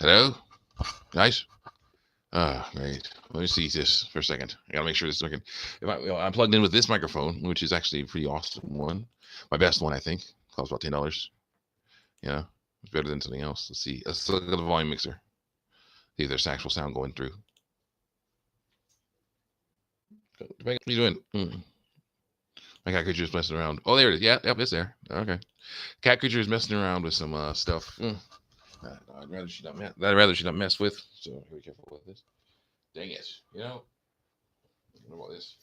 Hello, guys. Great. Let me see this for a second. I gotta make sure this is working. I'm plugged in with this microphone, which is actually a pretty awesome one. My best one, I think. Costs about $10. Yeah, it's better than something else. Let's see. Let's look at the volume mixer. See if there's actual sound going through. What are you doing? My cat creature is messing around. Oh, there it is. Yeah, yep, it's there. Okay. Cat creature is messing around with some stuff. I'd rather she not mess with. So be careful with this. Dang it! What about this?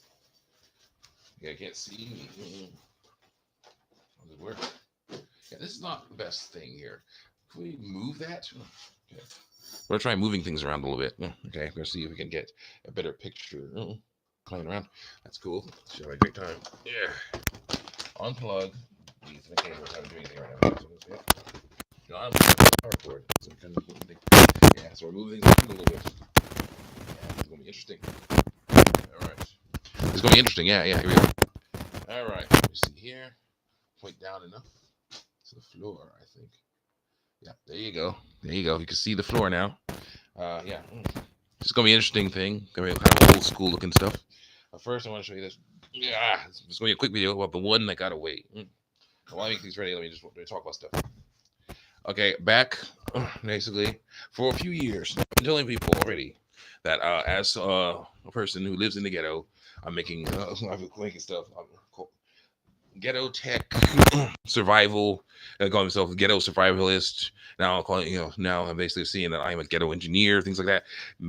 Yeah, I can't see me. How does it work? Yeah, this is not the best thing here. Can we move that? Okay. We're gonna try moving things around a little bit. Okay, we're gonna see if we can get a better picture. Playing around. That's cool. Should have a great time. Yeah. Unplug these cables. I haven't doing anything right now. So, unplug the power cord. So yeah, so we're moving things around a little bit. Yeah, it's gonna be interesting. All right. It's gonna be interesting. Yeah. Here we go. All right. Let me see here. Point down enough to the floor, I think. Yeah. There you go. You can see the floor now. Yeah. It's gonna be an interesting thing. Gonna be kind of old school looking stuff. First, I want to show you this. Yeah, it's gonna be a quick video about the one that got away. While I make these ready, let me just talk about stuff. Okay, back basically for a few years, I've been telling people already that as a person who lives in the ghetto, I'm making stuff. Ghetto tech survival. I call myself a ghetto survivalist. Now I'm calling, now I'm basically seeing that I'm a ghetto engineer, things like that.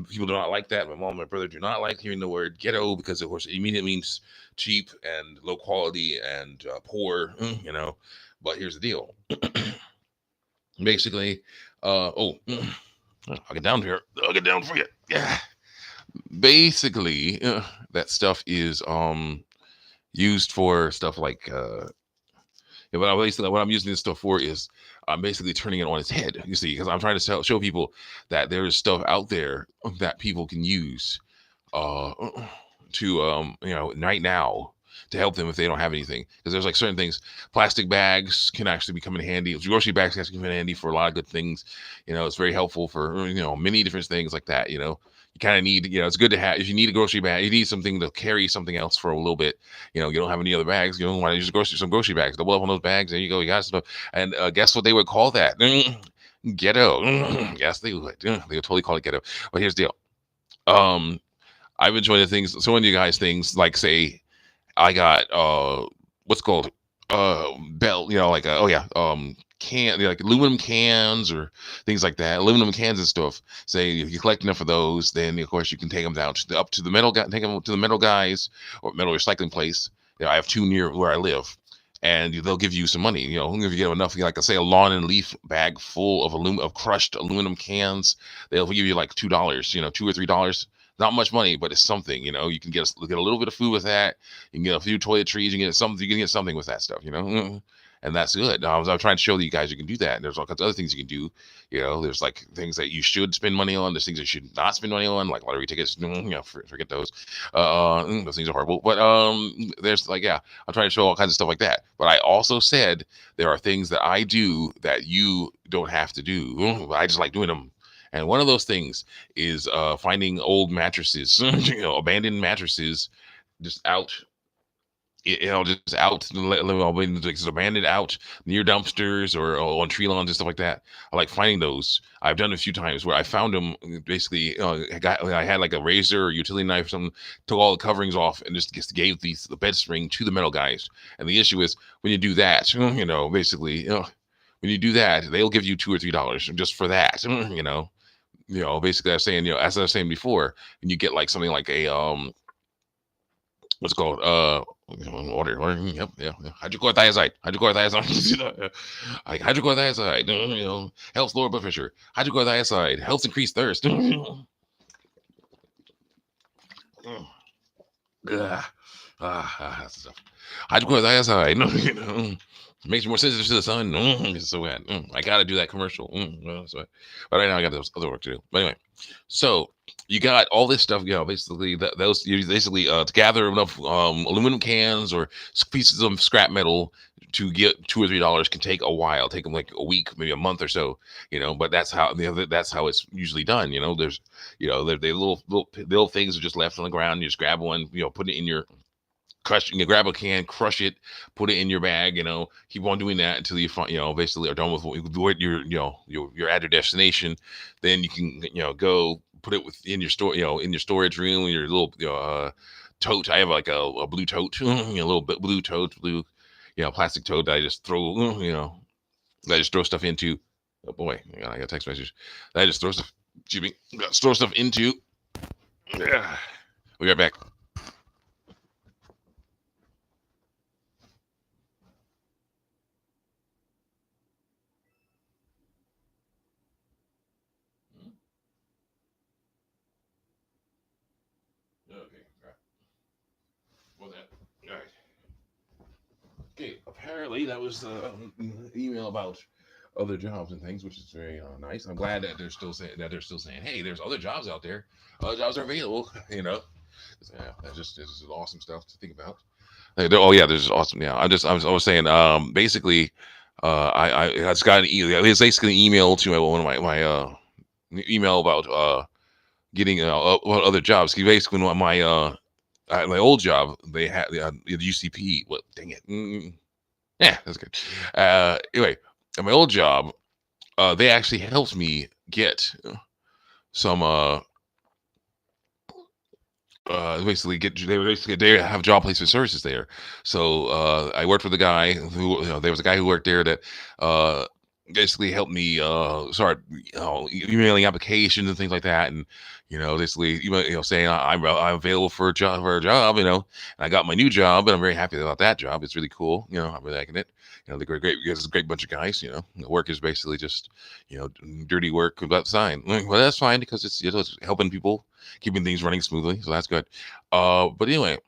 People do not like that. My mom and my brother do not like hearing the word ghetto because, of course, it immediately means cheap and low quality and poor, But here's the deal. Basically, I'll get down here. I'll get down for you. Yeah. Basically, that stuff is used for stuff like what I'm using this stuff for is I'm basically turning it on its head. You see, because I'm trying to show people that there is stuff out there that people can use uh, to right now to help them if they don't have anything. Because there's like certain things, plastic bags can actually become in handy. Grocery bags can actually come in handy for a lot of good things. It's very helpful for many different things like that. You kind of need, it's good to have, if you need a grocery bag, you need something to carry something else for a little bit. You don't have any other bags, why don't you just some grocery bags, double up on those bags, there you go, you got stuff. And guess what they would call that? Ghetto. Yes, they would. They would totally call it ghetto. But here's the deal. I've enjoyed the things, so many of you guys things like, say, I got, what's called, belt, like aluminum cans or things like that, aluminum cans and stuff. Say if you collect enough of those, then of course you can take them down up to the metal guy, take them to the metal guys or metal recycling place. I have two near where I live, and they'll give you some money. If you get enough, like say a lawn and leaf bag full of crushed aluminum cans, they'll give you like $2, $2 or $3. Not much money, but it's something. You can get a little bit of food with that. You can get a few toiletries. You can get something. You can get something with that stuff. And that's good. I'm trying to show you guys you can do that. And there's all kinds of other things you can do. There's like things that you should spend money on. There's things that you should not spend money on, like lottery tickets. Forget those. Those things are horrible. But there's I'm trying to show all kinds of stuff like that. But I also said there are things that I do that you don't have to do. I just like doing them. And one of those things is finding old mattresses, abandoned mattresses, just out. Just out, just abandoned out near dumpsters or on tree lawns and stuff like that. I like finding those. I've done it a few times where I found them. Basically, I had like a razor or utility knife or something, took all the coverings off, and just gave the bed spring to the metal guys. And the issue is when you do that, basically, when you do that, they'll give you $2 or $3 just for that. Basically, I was saying, as I was saying before, when you get like something like a what's it called water, yep, yeah, hydrochlorothiazide, like hydrochlorothiazide, helps lower blood pressure. Hydrochlorothiazide helps increase thirst. That's the stuff. Hydrochlorothiazide, makes you more sensitive to the sun. It's so bad. I gotta do that commercial. But right now I got other work to do. But anyway, so you got all this stuff. Basically those you basically to gather enough aluminum cans or pieces of scrap metal to get $2 or $3 can take a while, take them like a week, maybe a month or so, but that's how it's usually done. There's, they little things are just left on the ground. You just grab one, put it in your you grab a can, crush it, put it in your bag, keep on doing that until you find, basically are done with what you're at your destination. Then you can, go put it within your store, in your storage room, your little, tote. I have like a blue tote, a little bit blue tote, plastic tote that I just throw, that I just throw stuff into. Oh boy, I got a text message. That I just throw stuff, throw stuff into. Yeah. We'll be right back. Okay, all right. Well, that, all right. Okay, apparently that was email about other jobs and things, which is very nice. I'm glad that they're still saying, hey, there's other jobs out there. Other jobs are available. Yeah, this is awesome stuff to think about. Oh yeah, this is awesome. Yeah, I was saying, basically, I just got it's basically an email to one of my email about getting about other jobs. Basically, my old job, they had the UCP. What? Dang it. Yeah, that's good. Anyway, at my old job, they actually helped me get some basically they have job placement services there. So I worked with a guy who, there was a guy who worked there that uh basically helped me start, emailing applications and things like that. And basically, saying I'm available for a job, and I got my new job, and I'm very happy about that job. It's really cool. I'm really liking it. The great because it's a great bunch of guys. The work is basically just, dirty work without sign. Well, that's fine because it's helping people, keeping things running smoothly, so that's good. But anyway,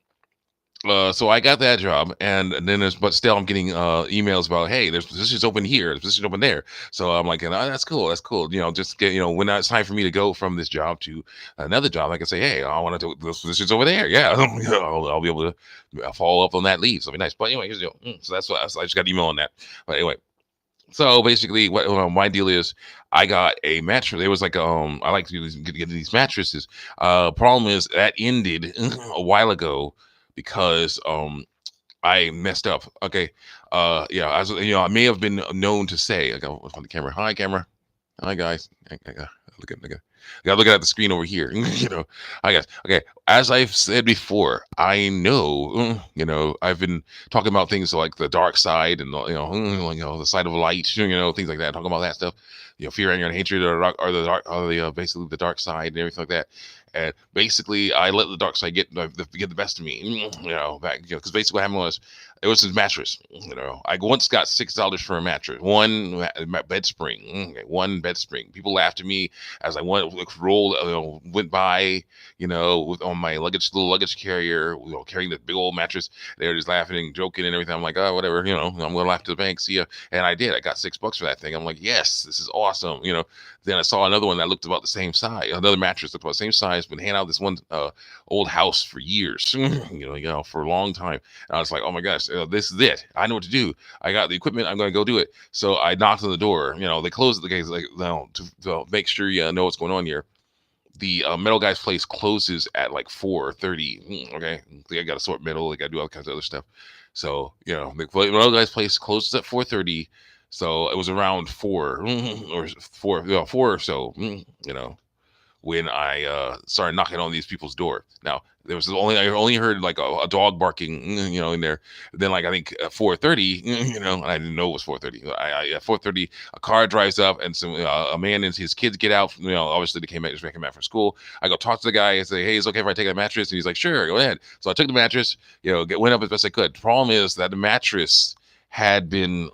so I got that job, and then but still I'm getting emails about, hey, there's positions open here, there's positions open there. So I'm like, that's cool, that's cool. Just get, when it's time for me to go from this job to another job, I can say, hey, I want to do those positions over there. Yeah, I'll be able to follow up on that lead. So it'll be nice. But anyway, here's the deal. So that's what, so I just got an email on that. But anyway. So basically, what my deal is, I got a mattress. It was like, I like to get these mattresses. Problem is that ended a while ago because I messed up. Okay, yeah, I may have been known to say, I got on the camera. Hi, camera. Hi, guys. I gotta look at the screen over here. Hi guys. Okay, as I've said before, I know, I've been talking about things like the dark side and the side of light, things like that. Talking about that stuff, fear, anger, and hatred are basically the dark side and everything like that. And basically, I let the dark side get the best of me, back, because basically what happened was, it was his mattress. I once got $6 for a mattress, one bed spring, one bed spring. People laughed at me as I went by, on my little luggage carrier, carrying the big old mattress. They were just laughing and joking and everything. I'm like, oh, whatever, I'm gonna laugh to the bank. See ya. And I did. I got $6 for that thing. I'm like, yes, this is awesome. Then I saw another one that looked about the same size. Another mattress looked about the same size. Been handing out this one old house for years, for a long time. And I was like, oh my gosh, this is it. I know what to do. I got the equipment. I'm going to go do it. So I knocked on the door. They closed the gates, like, to make sure you know what's going on here. The metal guy's place closes at like 4:30. Okay, I got to sort metal. They got to do all kinds of other stuff. So the metal guy's place closes at 4:30. So it was around 4 or 4 or so. When I started knocking on these people's door. Now I only heard like a dog barking, in there. Then like I think at 4:30, and I didn't know it was 4:30. At 4:30, a car drives up, and some a man and his kids get out. Obviously they came back from school. I go talk to the guy and say, hey, is it okay if I take that mattress? And he's like, sure, go ahead. So I took the mattress, went up as best I could. The problem is that the mattress had been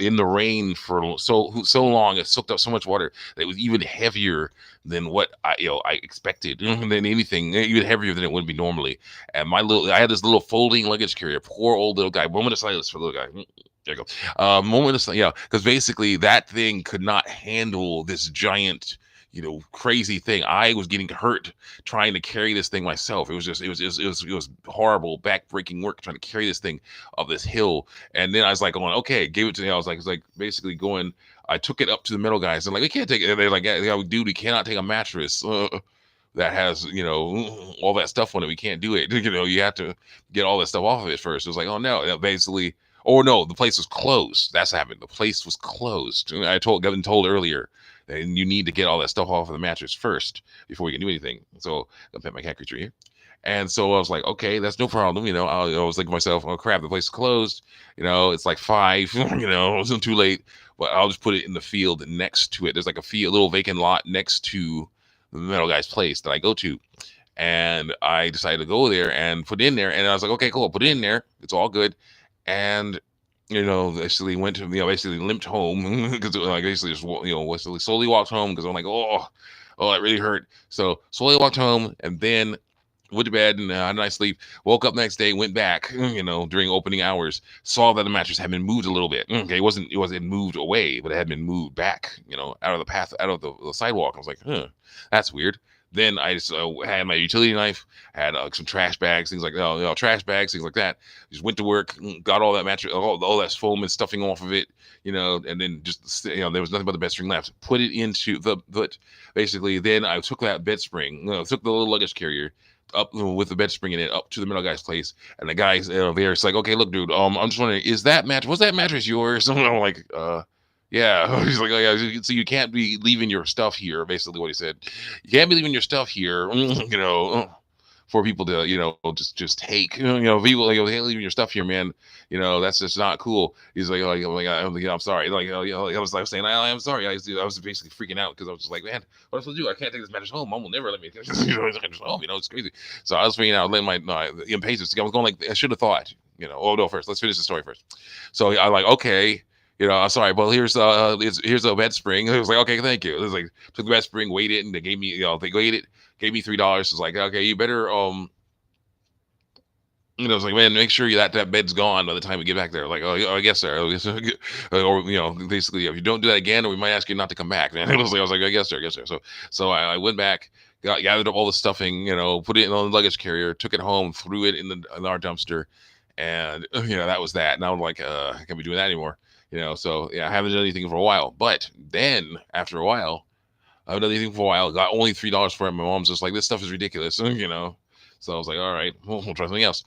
in the rain for so long. It soaked up so much water that it was even heavier than what I expected, than anything, even heavier than it would be normally. And I had this little folding luggage carrier, poor old little guy. Moment of silence for the little guy. There you go. Moment of silence, yeah, because basically that thing could not handle this giant, crazy thing. I was getting hurt trying to carry this thing myself. It was just it was horrible, back-breaking work trying to carry this thing up this hill. And then I was like going, okay, gave it to me. I was like, it's like basically going. I took it up to the metal guys. And like, we can't take it. They're like, yeah, dude, we cannot take a mattress that has all that stuff on it. We can't do it. You have to get all that stuff off of it first. It was like, oh no, basically. Or no, the place was closed. That's what happened. The place was closed. I been told earlier that you need to get all that stuff off of the mattress first before we can do anything. So I pet my cat creature here. And so I was like, okay, that's no problem. I was thinking to myself, oh crap, the place is closed. It's like 5, it wasn't too late, but I'll just put it in the field next to it. There's like a little vacant lot next to the metal guy's place that I go to. And I decided to go there and put it in there. And I was like, okay, cool. Put it in there. It's all good. And basically went to basically limped home because like basically just slowly walked home because I'm like, oh, it really hurt. So slowly walked home and then went to bed and had a nice sleep. Woke up next day, went back, during opening hours, saw that the mattress had been moved a little bit. Okay, it wasn't moved away, but it had been moved back, out of the path, out of the sidewalk. I was like, that's weird. Then I just had my utility knife, had some trash bags, things like that, trash bags, things like that. Just went to work, got all that mattress, all that foam and stuffing off of it, and then just, there was nothing but the bed spring left. Put it into basically, then I took that bed spring, took the little luggage carrier up with the bed spring in it up to the metal guy's place, and the guy's there. It's like, okay, look, dude, I'm just wondering, was that mattress yours? And I'm like, yeah. He's like, oh, yeah. So you can't be leaving your stuff here. Basically, what he said, you can't be leaving your stuff here. For people to just take. People like, hey, leaving your stuff here, man. That's just not cool. He's like, I'm sorry. Like, I was like saying, I'm sorry. I was basically freaking out because I was just like, man, what am I supposed to do? I can't take this mattress home. Mom will never let me. Home. It's crazy. So I was freaking out, letting my impatience. I was going like, I should have thought. Oh no, first let's finish the story first. So I'm like, okay. I'm sorry, but here's a bed spring. It was like, okay, thank you. It was like, took the bed spring, weighed it, and they gave me, they weighed it, gave me $3. It's like, okay, you better, it's like, man, make sure that bed's gone by the time we get back there. Like, oh, I guess, sir. Or, basically, if you don't do that again, we might ask you not to come back. Man, I was like, I guess, sir. So I went back, gathered up all the stuffing, put it in the luggage carrier, took it home, threw it in our dumpster, and that was that. Now I'm like, I can't be doing that anymore. So yeah, I haven't done anything for a while. But then after a while, I haven't done anything for a while. Got only $3 for it. My mom's just like, this stuff is ridiculous, So I was like, all right, we'll try something else.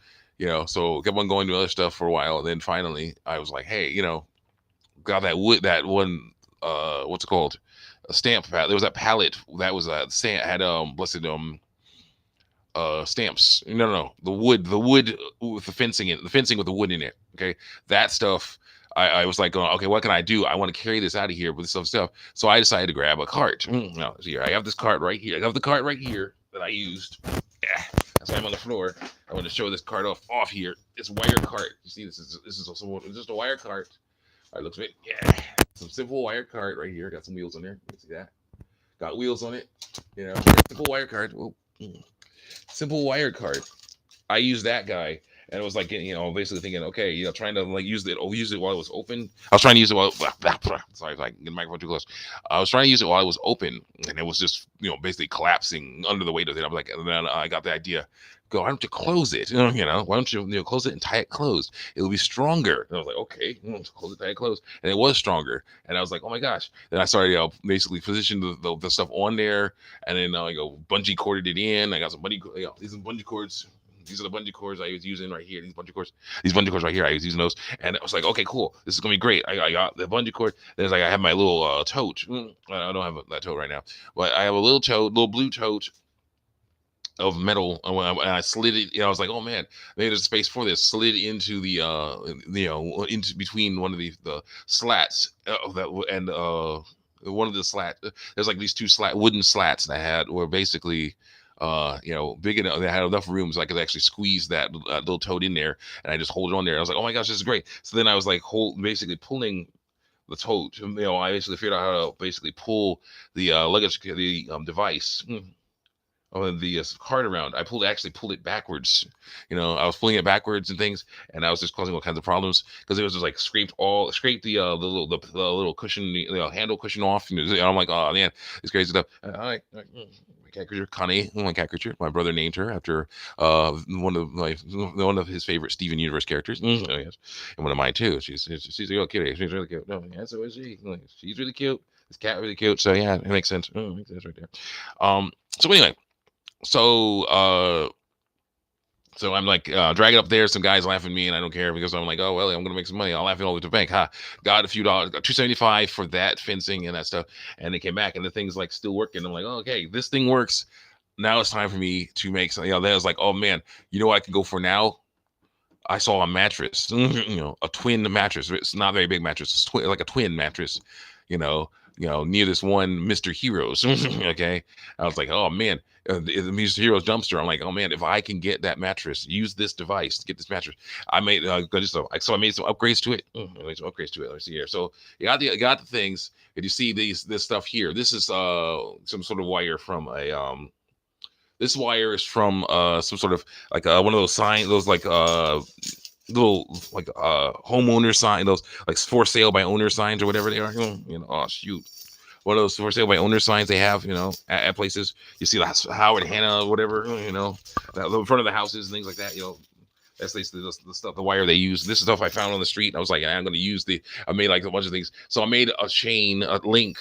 So kept on going to other stuff for a while. And then finally I was like, hey, got that one, what's it called? A stamp pallet. There was that pallet that was had stamps. No. The wood with the fencing with the wood in it. Okay. That stuff. I was like, okay, what can I do? I want to carry this out of here with this stuff. So I decided to grab a cart. Now, here, I have this cart right here. I have the cart right here that I used. Yeah, that's why I'm on the floor. I want to show this cart off here. It's a wire cart. You see, this is just a wire cart. All right, looks a bit, yeah. Some simple wire cart right here. Got some wheels on there. You see that? Got wheels on it. Simple wire cart. Whoa. Simple wire cart. I use that guy. And it was like, basically thinking, okay, trying to like use it while it was open. I was trying to use it while, sorry, like get the microphone too close. I was trying to use it while it was open, and it was just, basically collapsing under the weight of it. I'm like, and then I got the idea, why don't you close it? Why don't you close it and tie it closed? It'll be stronger. And I was like, okay, close it, tie it closed, and it was stronger. And I was like, oh my gosh. Then I started, basically positioned the stuff on there, and then I bungee corded it in. I got some these are bungee cords. These are the bungee cords I was using right here. These bungee cords right here. I was using those, and I was like, okay, cool. This is gonna be great. I got the bungee cord. There's like I have my little tote. I don't have that tote right now, but I have a little blue tote of metal, and I slid it. I was like, oh man, maybe there's space for this. Slid into the into between one of the slats of that, and one of the slat. There's like these two wooden slats that were basically. Big enough. They had enough room so I could actually squeeze that little tote in there, and I just hold it on there. I was like, oh my gosh, this is great. So then I was like, basically pulling the tote. I basically figured out how to basically pull the luggage, the device the card around. I actually pulled it backwards. I was pulling it backwards and things, and I was just causing all kinds of problems because it was just like scraped the little cushion, handle cushion off. And I'm like, oh man, this crazy stuff. All right. My cat creature, Connie, my cat creature. My brother named her after one of his favorite Steven Universe characters. Oh yes, and one of mine too. She's a real kitty. She's really cute. No, yeah, so is she. She's really cute. This cat really cute. So yeah, it makes sense. Oh, it makes sense right there. So anyway. So so I'm like dragging up there. Some guys laughing at me, and I don't care because I'm like, oh well, I'm gonna make some money. I'll laugh it all the way to the bank. Ha! Got a few dollars, got $275 for that fencing and that stuff. And they came back, and the thing's like still working. I'm like, oh, okay, this thing works. Now it's time for me to make some. That was like, oh man, what I can go for now? I saw a mattress, a twin mattress. It's not a very big mattress. It's like a twin mattress, near this one Mr. Heroes. Okay. I was like, oh man, the Mr. Heroes dumpster. I'm like, oh man, if I can get that mattress, use this device to get this mattress. I made I made some upgrades to it. I made some upgrades to it. Let's see here. So you got the things. And you see this stuff here. This is some sort of wire from a this wire is from some sort of like one of those those like little like homeowner sign, those like for sale by owner signs or whatever they are. Oh shoot, one of those for sale by owner signs they have, at places. You see the Howard Hanna, whatever, the front of the houses and things like that. That's the stuff, the wire they use. This is stuff I found on the street. And I was like, I'm going to use I made like a bunch of things. So I made a link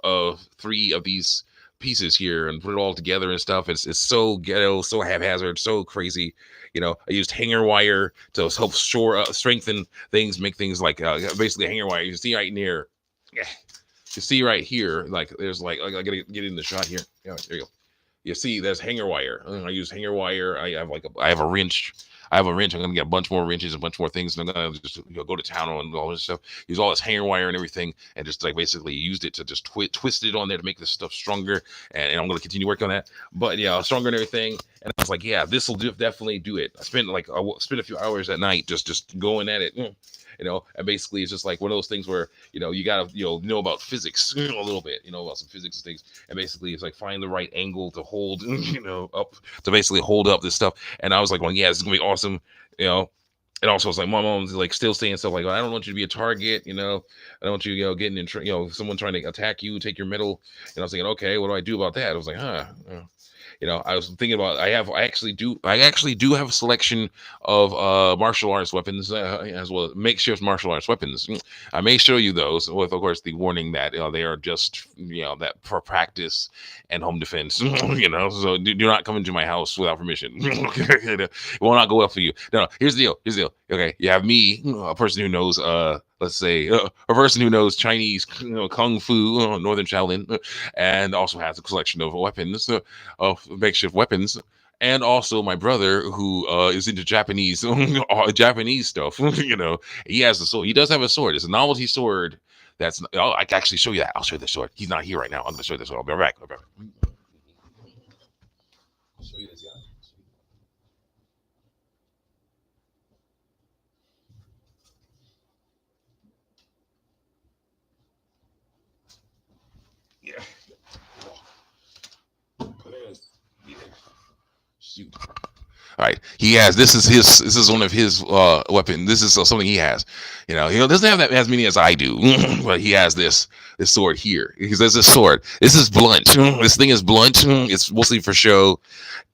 of 3 of these pieces here and put it all together and stuff. It's so ghetto, so haphazard, so crazy. I used hanger wire to help strengthen things, make things like basically hanger wire. You see right near, you see right here, like there's like I gotta get in the shot here. Yeah, there you go. You see, there's hanger wire. I use hanger wire. I have a wrench. I'm gonna get a bunch more wrenches, a bunch more things, and I'm gonna just go to town on all this stuff. Use all this hanger wire and everything, and just like basically used it to just twist it on there to make this stuff stronger. And I'm gonna continue working on that. But yeah, stronger and everything. And I was like, yeah, this will definitely do it. I spent a few hours at night just going at it. And basically it's just like one of those things where, you gotta, know about physics a little bit, about some physics and things. And basically it's like find the right angle to hold, up to basically hold up this stuff. And I was like, well, yeah, this is gonna be awesome. And also it's like my mom's like still saying stuff like, well, I don't want you to be a target, I don't want you, getting in, someone trying to attack you, take your middle. And I was thinking, okay, what do I do about that? I was like, I was thinking about I actually do have a selection of martial arts weapons as well as makeshift martial arts weapons. I may show you those with, of course, the warning that they are just that for practice and home defense. So do not come into my house without permission. It will not go well for you. No, here's the deal. Okay, you have me, a person who knows let's say a person who knows Chinese, kung fu, Northern Shaolin, and also has a collection of weapons, of makeshift weapons, and also my brother who is into Japanese Japanese stuff. He has a sword. He does have a sword. It's a novelty sword. I can actually show you that. I'll show you the sword. He's not here right now. I'm gonna show you this sword. I'll be right back. I'll show you this guy. Yeah. Shoot. All right, he has. This is one of his weapons. This is something he has. He doesn't have that as many as I do, but he has this sword here. Because there's this sword. This is blunt. This thing is blunt. It's mostly for show.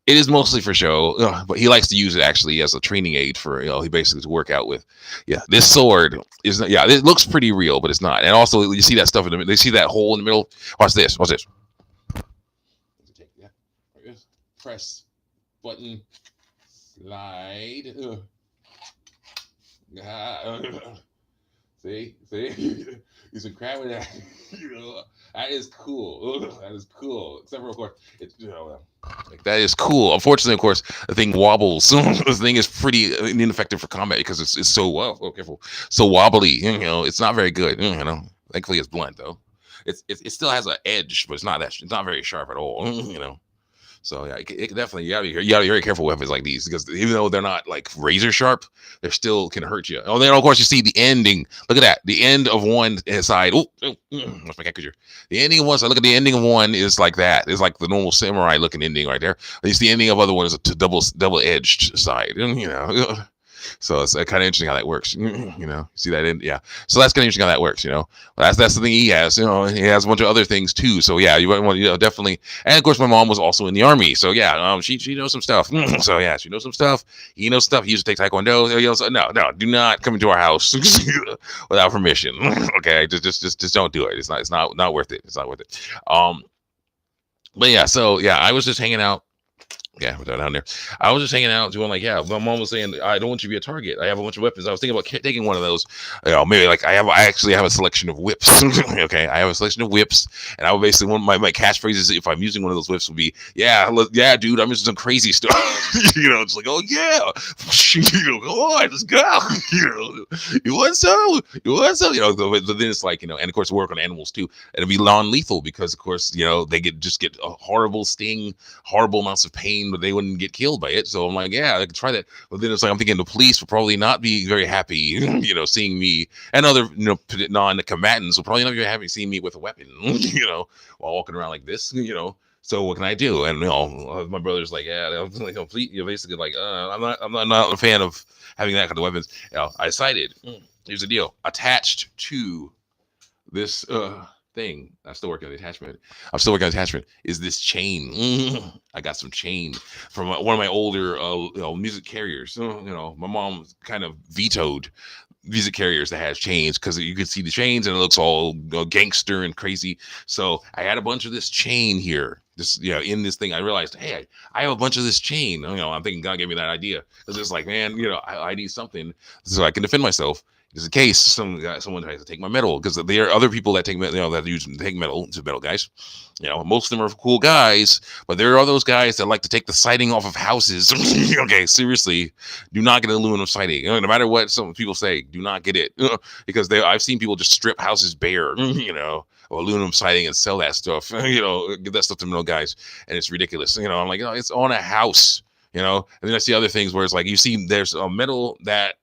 It is mostly for show, but he likes to use it actually as a training aid for he basically to work out with. Yeah, this sword is not. Yeah, it looks pretty real, but it's not. And also, you see that stuff in the middle. They see that hole in the middle. Watch this. Yeah, press button. Slide. See, you should crab with that. That is cool. That is cool. Except for, of course, it's like that is cool. Unfortunately, of course, the thing wobbles. The thing is pretty ineffective for combat because it's so careful, so wobbly. It's not very good. Thankfully, it's blunt though. It still has an edge, but it's not very sharp at all. So yeah, it definitely you gotta be very careful with weapons like these because even though they're not like razor sharp, they still can hurt you. Oh, then of course you see the ending. Look at that, the end of one side. Oh, that's my cat picture. The ending of one side. Look at the ending of one is like that. It's like the normal samurai looking ending right there. At least the ending of other one is a double edged side. You know. So it's kind of interesting how that works. You know, see that in, yeah. So that's kind of interesting how that works. You know, that's the thing he has. You know, he has a bunch of other things too. So yeah, you want definitely. And of course, my mom was also in the army. So yeah, she knows some stuff. So yeah, she knows some stuff. He knows stuff. He used to take taekwondo. You know, so no, do not come into our house without permission. Okay, just don't do it. It's not worth it. It's not worth it. But yeah, so yeah, I was just hanging out. Yeah, without down there. I was just hanging out doing like, yeah, my mom was saying, I don't want you to be a target. I have a bunch of weapons. I was thinking about taking one of those. You know, maybe like I actually have a selection of whips. Okay. I have a selection of whips. And I would basically, one of my catchphrases, if I'm using one of those whips, would be, yeah, dude, I'm using some crazy stuff. You know, it's like, oh yeah. You know, go on, let's go. You know, you want some? You want some? You know, but then it's like, you know, and of course work on animals too. It'll be non-lethal because of course, you know, they get a horrible sting, horrible amounts of pain, but they wouldn't get killed by it. So I'm like, yeah, I could try that. But then it's like I'm thinking the police will probably not be very happy, you know, seeing me and other, you know, non-combatants will probably not be happy seeing me with a weapon, you know, while walking around like this, you know. So what can I do? And you know, my brother's like, yeah, I'm like complete. You're basically like, I'm not a fan of having that kind of weapons. You know, I decided. Here's the deal: attached to this thing. I'm still working on the attachment. I'm still working on the attachment. Is this chain? I got some chain from one of my older, you know, music carriers. You know, my mom kind of vetoed music carriers that has chains because you can see the chains and it looks all gangster and crazy. So I had a bunch of this chain here. This, you know, in this thing, I realized, hey, I have a bunch of this chain. You know, I'm thinking God gave me that idea. It's just like, man, you know, I need something so I can defend myself. Just in case someone tries to take my metal, because there are other people that take metal, you know, that take metal to metal guys. You know, most of them are cool guys, but there are those guys that like to take the siding off of houses. Okay, seriously, do not get an aluminum siding. You know, no matter what some people say, do not get it because I've seen people just strip houses bare. You know, or aluminum siding and sell that stuff. You know, give that stuff to metal guys, and it's ridiculous. You know, I'm like, you know, it's on a house. You know, and then I see other things where it's like you see there's a metal that,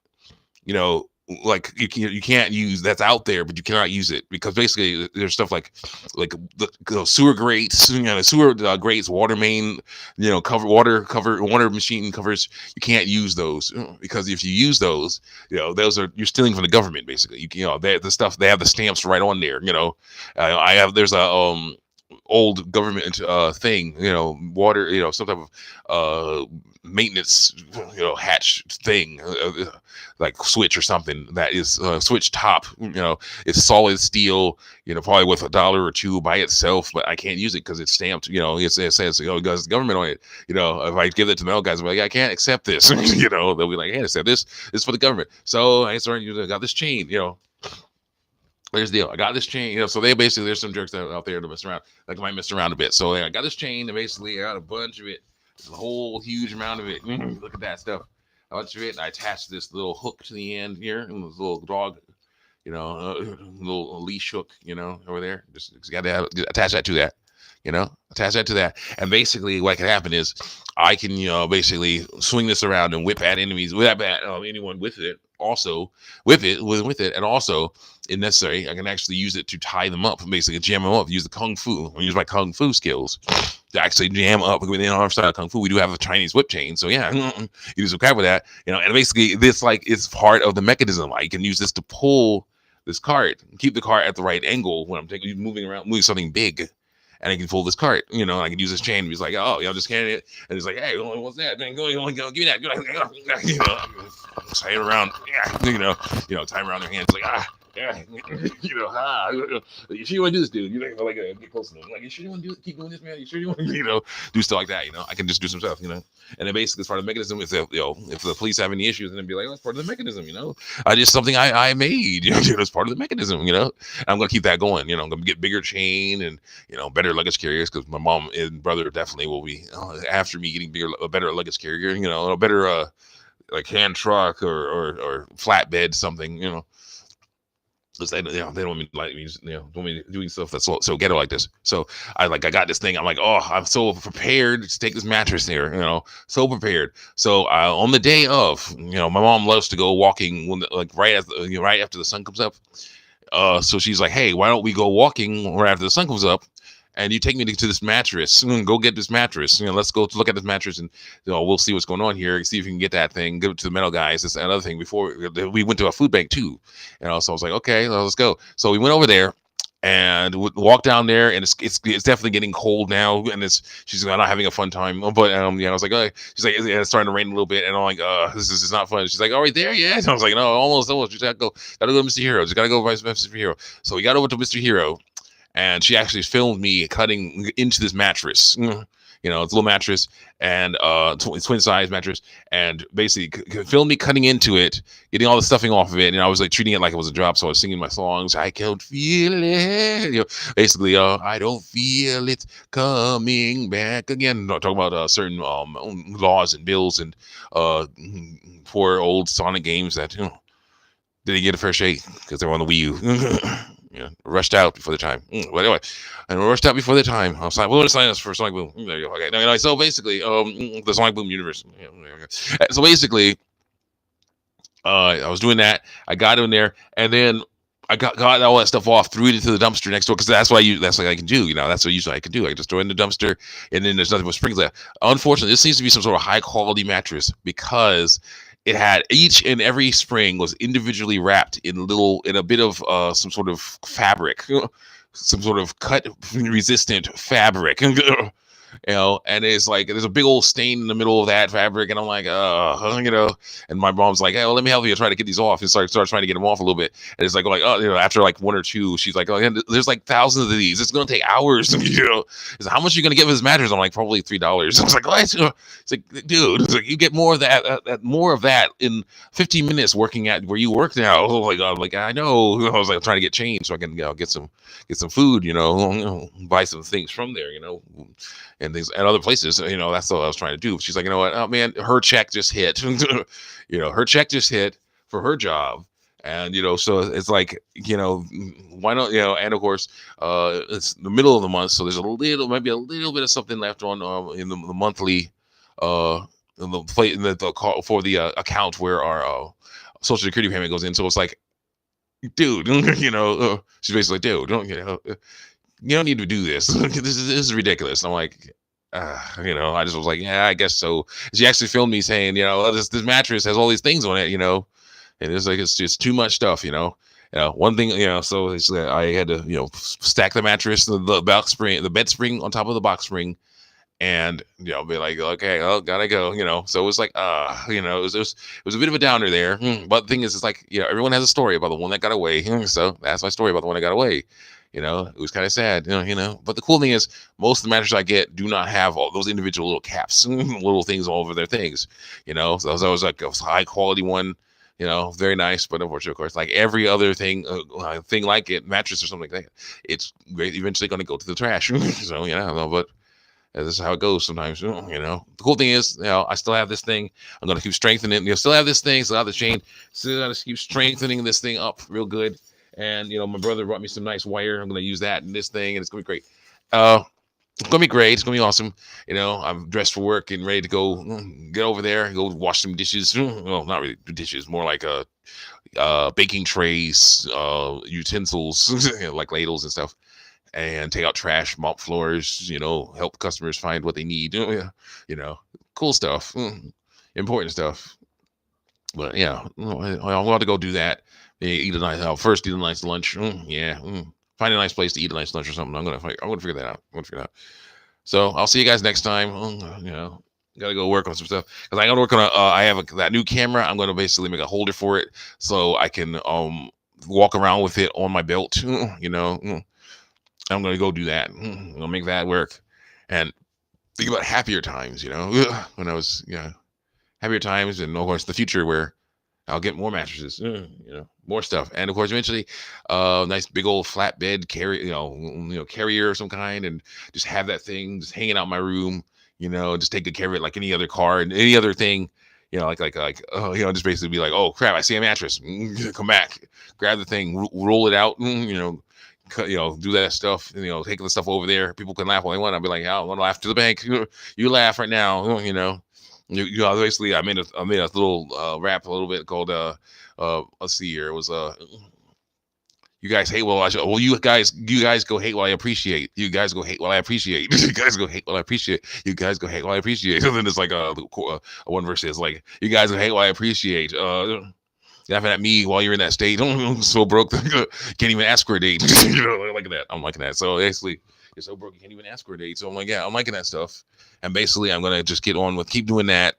you know, like you can't use that's out there, but you cannot use it because basically there's stuff like the sewer grates, you know, sewer grates, water main, you know, water machine covers. You can't use those because if you use those, you know, you're stealing from the government basically. You know, the stuff they have the stamps right on there. You know, there's a old government thing, you know, water, you know, some type of maintenance, you know, hatch thing, like switch or something that is switch top, you know, it's solid steel, you know, probably with $1 or $2 by itself, but I can't use it because it's stamped, you know, it says, you know, it got the government on it. You know, if I give it to metal guys, I'm like, I can't accept this. You know, they'll be like, hey, accept this. This is for the government. So I got this chain, you know. Here's the deal. I got this chain, you know. So they basically, there's some jerks out there to mess around, like might mess around a bit. So yeah, I got this chain, and basically I got a bunch of it, a whole huge amount of it. Look at that stuff, a bunch of it. And I attached this little hook to the end here, and this little dog, you know, little leash hook, you know, over there. Just got to attach that to that, you know, attach that to that. And basically, what can happen is I can, you know, basically swing this around and whip at enemies, whip at anyone with it. Also, with it, and also, if necessary, I can actually use it to tie them up, basically jam them up. Use the kung fu. I use my kung fu skills to actually jam up within our style of kung fu. We do have a Chinese whip chain, so yeah, you do some crap with that, you know. And basically, this like is part of the mechanism. I can use this to pull this cart, keep the cart at the right angle when I'm moving something big. And I can pull this cart, you know, I can use this chain. He's like, oh, you know, just carrying it. And he's like, hey, what's that? Man, go, give me that. You know, tie it around, yeah, you know, tie around their hands, like, yeah, you know, you sure you want to do this, dude? You know, like, get close to them. Like, you sure you want to keep doing this, man? You sure you want to, you know, do stuff like that, you know? I can just do some stuff, you know? And then basically, it's part of the mechanism. If the police have any issues, then be like, oh, it's part of the mechanism, you know? Just something I made, you know, it's part of the mechanism, you know? And I'm going to keep that going, you know? I'm going to get bigger chain and, you know, better luggage carriers because my mom and brother definitely will be after me getting a better luggage carrier, you know, a better, like hand truck or flatbed, something, you know. because they don't want me like me, don't want me doing stuff that's so ghetto like this. So I got this thing. I'm like, oh, I'm so prepared to take this mattress here, so prepared. So on the day of, my mom loves to go walking when like right after the sun comes up. So she's like, hey, why don't we go walking right after the sun comes up? And you take me to this mattress. Go get this mattress. Let's go to look at this mattress, and we'll see what's going on here. See if you can get that thing. Give it to the metal guys. This another thing. Before we went to a food bank too, so I was like, okay, well, let's go. So we went over there and walked down there, and it's definitely getting cold now. And she's not having a fun time. But I was like, oh. She's like, it's starting to rain a little bit, and I'm like, this is not fun. She's like, all right, there, yeah. And I was like, no, almost. She's gotta go to Mr. Hero. Just gotta go to Mr. Hero. So we got over to Mr. Hero. And she actually filmed me cutting into this mattress. It's a little mattress and twin size mattress, and basically filmed me cutting into it, getting all the stuffing off of it, and I was like treating it like it was a job. So I was singing my songs. I can't feel it. Basically, I don't feel it coming back again. Talking about certain laws and bills and poor old Sonic games that didn't get a fair shake because they were on the Wii U. Rushed out before the time. But anyway, and rushed out before the time. I was like, well, let's sign us for Sonic Boom. There you go. Okay. So basically, the Sonic Boom universe. So basically, I was doing that. I got in there, and then I got all that stuff off, threw it into the dumpster next door because that's what I use. That's what I can do. That's what usually I can do. I just throw it in the dumpster, and then there's nothing but springs left. Unfortunately, this seems to be some sort of high quality mattress because it had each and every spring was individually wrapped in a bit of some sort of fabric, some sort of cut resistant fabric. And it's like there's a big old stain in the middle of that fabric, and I'm like, and my mom's like, hey, well, let me help you try to get these off, and start trying to get them off a little bit, and it's like, after like one or two, she's like, oh, there's like thousands of these, it's gonna take hours, it's like, how much are you gonna get for this mattress? I'm like, probably $3. It's like, what? It's like, dude, it's like, you get more of that in 15 minutes working at where you work now. Oh my god, like, I know. I was like trying to get change so I can get some food, buy some things from there, and things at other places. That's what I was trying to do. She's like, you know what? Oh man, her check just hit. Her check just hit for her job. And so it's like, why not? And of course, it's the middle of the month, so there's maybe a little bit of something left on in the monthly, in the call for the account where our social security payment goes in. So it's like, dude, she's basically, dude, you don't need to do this. This is ridiculous. And I'm like, I just was like, yeah, I guess so. She actually filmed me saying, this mattress has all these things on it, and it's like, it's just too much stuff, one thing, so it's, I had to, stack the mattress, the box spring, the bed spring on top of the box spring, and be like, okay, oh, gotta go, so it was like, it was a bit of a downer there. But the thing is, it's like, everyone has a story about the one that got away. So that's my story about the one that got away. It was kind of sad, but the cool thing is most of the mattresses I get do not have all those individual little caps, little things all over their things, so that was like a high quality one, very nice. But unfortunately, of course, like every other thing like it, mattress or something like that, it's eventually going to go to the trash. So, but this is how it goes sometimes. The cool thing is, I still have this thing. I'm going to keep strengthening it. Still have this thing, still have the chain. Still got to keep strengthening this thing up real good. And, my brother brought me some nice wire. I'm going to use that in this thing, and it's going to be great. It's going to be great. It's going to be awesome. I'm dressed for work and ready to go get over there and go wash some dishes. Well, not really dishes, more like baking trays, utensils, like ladles and stuff. And take out trash, mop floors, help customers find what they need, cool stuff, important stuff. But yeah, I want to go do that. Eat a nice lunch. Find a nice place to eat a nice lunch or something. I'm gonna figure that out. So I'll see you guys next time. Gotta go work on some stuff because I gotta work on I have that new camera. I'm gonna basically make a holder for it so I can walk around with it on my belt. I'm going to go do that. I'm going to make that work. And think about happier times, when I was, happier times. And of course, the future where I'll get more mattresses, more stuff. And of course, eventually, nice big old flatbed carrier of some kind. And just have that thing just hanging out in my room, just take good care of it like any other car and any other thing. just basically be like, oh crap, I see a mattress. Come back, grab the thing, roll it out, do that stuff, take the stuff over there. People can laugh all they want. I'll be like, I want to laugh to the bank. You laugh right now, basically I made a little rap a little bit called let's see here. It was you guys hate while you guys go hate while I appreciate. You guys go hate while I appreciate. You guys go hate while I appreciate. You guys go hate while I appreciate. And then it's like a one verse is like, you guys go hate while I appreciate. Laughing at me while you're in that state. I'm so broke, can't even ask for a date. Like that. I'm liking that. So basically, you're so broke you can't even ask for a date. So I'm like, yeah, I'm liking that stuff. And basically, I'm gonna just get on with keep doing that,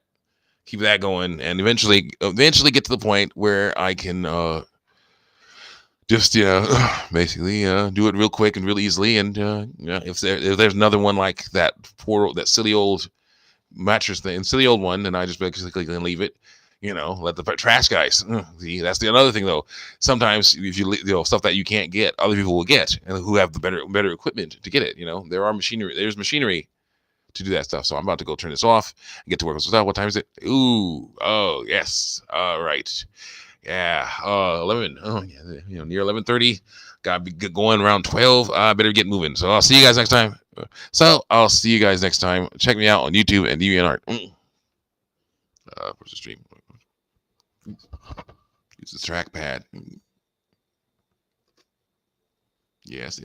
keep that going, and eventually get to the point where I can just basically do it real quick and real easily. And if there's another one like that silly old mattress thing, silly old one, then I just basically can leave it. Let the trash guys. See, that's the another thing though. Sometimes if stuff that you can't get, other people will get, and who have the better equipment to get it. There's machinery to do that stuff. So I'm about to go turn this off and get to work with stuff. What time is it? Ooh, oh yes, all right. Yeah, 11. Oh, yeah, near 11:30. Got to be going around 12. I better get moving. So I'll see you guys next time. Check me out on YouTube and DeviantArt. Where's the stream? Use the trackpad. Yes.